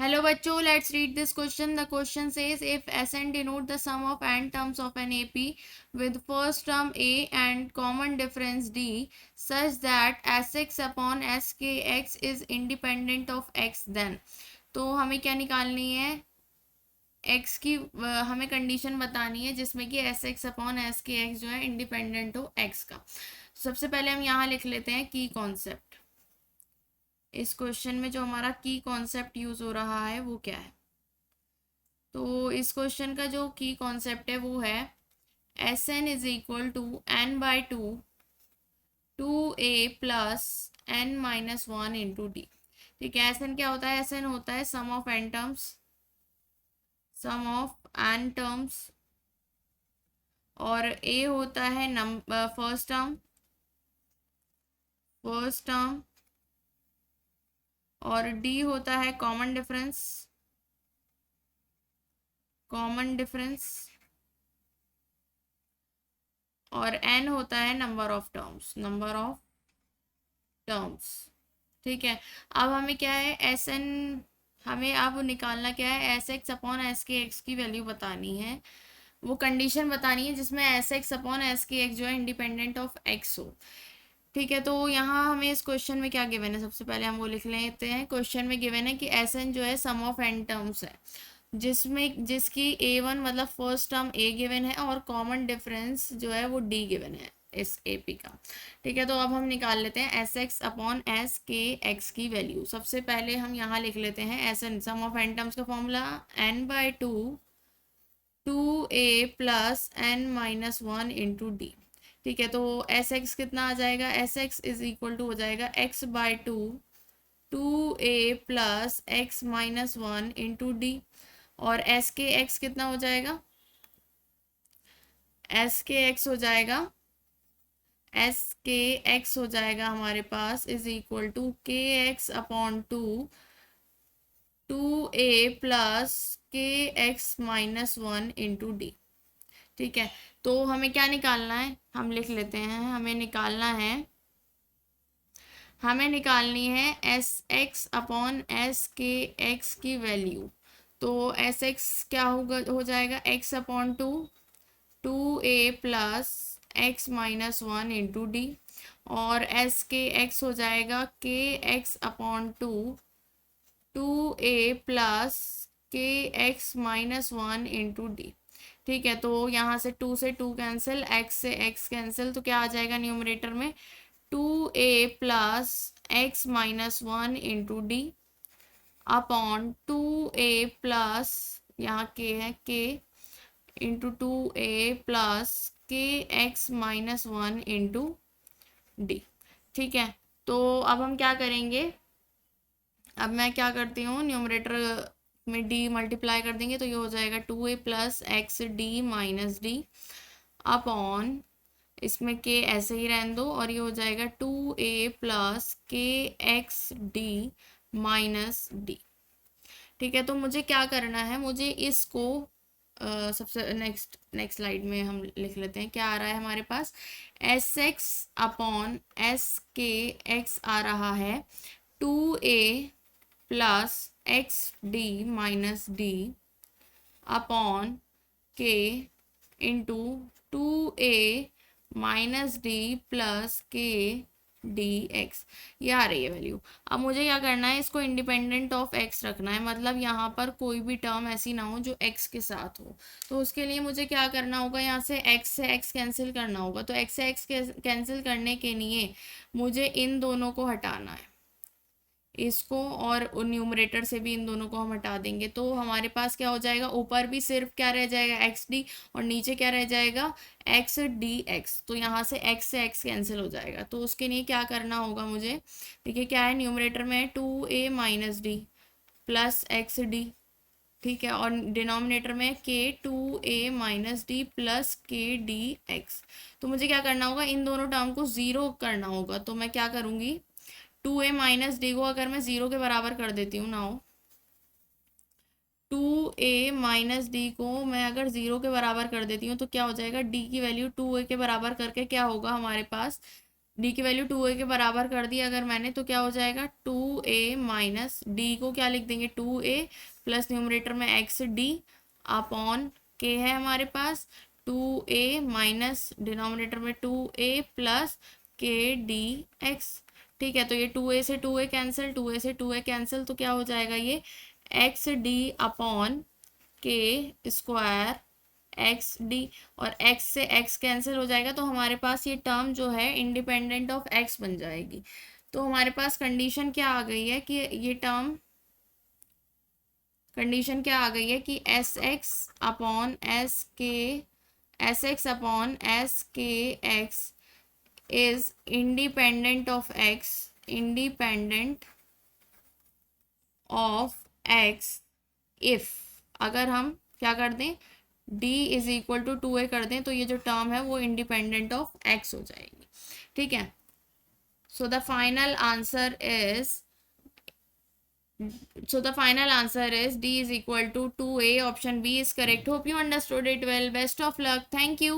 Hello बच्चों, let's read this question. The question says if Sn denote the sum of n terms of an AP with first term A and common difference D such that Sx upon Skx is independent of x, then तो हमें क्या निकालनी है? x की हमें condition बतानी है जिसमें कि Sx अपॉन Skx जो है इंडिपेंडेंट हो x का। सबसे पहले हम यहाँ लिख लेते हैं की कॉन्सेप्ट। इस क्वेश्चन में जो हमारा की कॉन्सेप्ट यूज हो रहा है वो क्या है? तो इस क्वेश्चन का जो की कॉन्सेप्ट है वो है S N is equal to N by two A plus N minus one into D. ठीक है, एस एन क्या होता है? एस एन होता है sum of n terms, sum of n terms, और ए होता है number first term, first term, और डी होता है कॉमन डिफरेंस, कॉमन डिफरेंस, और एन होता है number of terms, number of terms. ठीक है, अब हमें क्या है? एस एन हमें अब निकालना क्या है? एस एक्स अपॉन एस के एक्स की वैल्यू बतानी है, वो कंडीशन बतानी है जिसमें एस एक्स अपॉन एस के एक्स जो है इंडिपेंडेंट ऑफ एक्स हो। ठीक है, तो यहाँ हमें इस क्वेश्चन में क्या गिवन है? सबसे पहले हम वो लिख लेते हैं। क्वेश्चन में गिवन है कि एस एन जो है सम ऑफ एन टर्म्स है, जिसकी ए वन मतलब फर्स्ट टर्म ए गिवन है और कॉमन डिफरेंस जो है वो डी गिवन है इस ए पी का। ठीक है, तो अब हम निकाल लेते हैं एस एक्स अपॉन एस के एक्स की वैल्यू। सबसे पहले हम यहाँ लिख लेते हैं S n, sum of n terms का formula n by two A plus N minus one into D. ठीक है, तो एस एक्स कितना आ जाएगा? S x is equal to हो जाएगा x by two A plus x minus one into d, और एस के एक्स कितना हो जाएगा? एस के एक्स हो जाएगा, एस के एक्स हो जाएगा हमारे पास इज इक्वल टू के एक्स अपॉन टू ए plus k x minus one into D. ठीक है, तो हमें क्या निकालना है? हम लिख लेते हैं, हमें निकालनी है एस एक्स अपॉन एस के एक्स की वैल्यू। तो एस एक्स क्या होगा? हो जाएगा एक्स अपॉन टू ए plus x minus one into d, और एस के एक्स हो जाएगा के एक्स अपॉन टू ए plus k x minus one into D. ठीक है, तो यहाँ से टू कैंसिल, एक्स से एक्स कैंसिल, तो क्या आ जाएगा न्यूमरेटर में? टू ए plus x minus one into D upon two ए प्लस, यहाँ के है के, इंटू टू ए plus k x minus one into D. ठीक है, तो अब हम क्या करेंगे? अब मैं क्या करती हूँ, न्यूमरेटर में डी मल्टीप्लाई कर देंगे तो ये हो जाएगा टू ए plus X D minus D upon, इसमें के ऐसे ही रहने दो, और ये हो जाएगा टू ए plus k x D minus D. ठीक है, तो मुझे क्या करना है? मुझे इसको सबसे नेक्स्ट स्लाइड में हम लिख लेते हैं क्या आ रहा है हमारे पास। एस एक्स अपॉन एस के एक्स आ रहा है two A plus X D minus D upon K into two A minus D plus K D X, ये आ रही है वैल्यू। अब मुझे क्या करना है? इसको इंडिपेंडेंट ऑफ एक्स रखना है, मतलब यहाँ पर कोई भी टर्म ऐसी ना हो जो एक्स के साथ हो। तो उसके लिए मुझे क्या करना होगा? यहाँ से एक्स कैंसिल करना होगा, तो एक्स से एक्स कैंसिल करने के लिए मुझे इन दोनों को हटाना है, इसको और न्यूमरेटर से भी इन दोनों को हम हटा देंगे, तो हमारे पास क्या हो जाएगा? ऊपर भी सिर्फ क्या रह जाएगा? एक्स डी, और नीचे क्या रह जाएगा? X D X. तो यहाँ से एक्स कैंसिल हो जाएगा, तो उसके लिए क्या करना होगा मुझे? देखिए क्या है, न्यूमरेटर में two A minus D plus X D, ठीक है, और डिनोमिनेटर में K two A minus D plus K D X. तो मुझे क्या करना होगा? इन दोनों टर्म को ज़ीरो करना होगा, तो मैं क्या करूँगी? टू ए माइनस डी को अगर मैं ज़ीरो के बराबर कर देती हूँ now, two A minus D को मैं अगर ज़ीरो के बराबर कर देती हूँ तो क्या हो जाएगा? डी की वैल्यू टू ए के बराबर करके क्या होगा हमारे पास? डी की वैल्यू 2a के बराबर कर दी अगर मैंने, तो क्या हो जाएगा 2a माइनस डी को क्या लिख देंगे 2a प्लस न्यूमरेटर में एक्स डी अपॉन के है हमारे पास 2a माइनस डिनोमिनेटर में 2a plus K D x. ठीक है, तो ये 2a से 2a कैंसिल, 2a से 2a कैंसिल, तो क्या हो जाएगा ये एक्स डी अपॉन के स्क्वायर एक्स डी, और x से x कैंसिल हो जाएगा, तो हमारे पास ये टर्म जो है इंडिपेंडेंट ऑफ x बन जाएगी। तो हमारे पास कंडीशन क्या आ गई है कि ये टर्म, कंडीशन क्या आ गई है कि एस एक्स अपॉन एस के, एस एक्स अपॉन एस के x is independent of x, independent of x if, अगर हम क्या कर दें d is equal to 2a कर दें, तो ये जो टर्म है वो इंडिपेंडेंट ऑफ x हो जाएगी। ठीक है, so the final answer is, so the final answer is d is equal to 2a, option b is correct. Hope you understood it well. Best of luck. Thank you.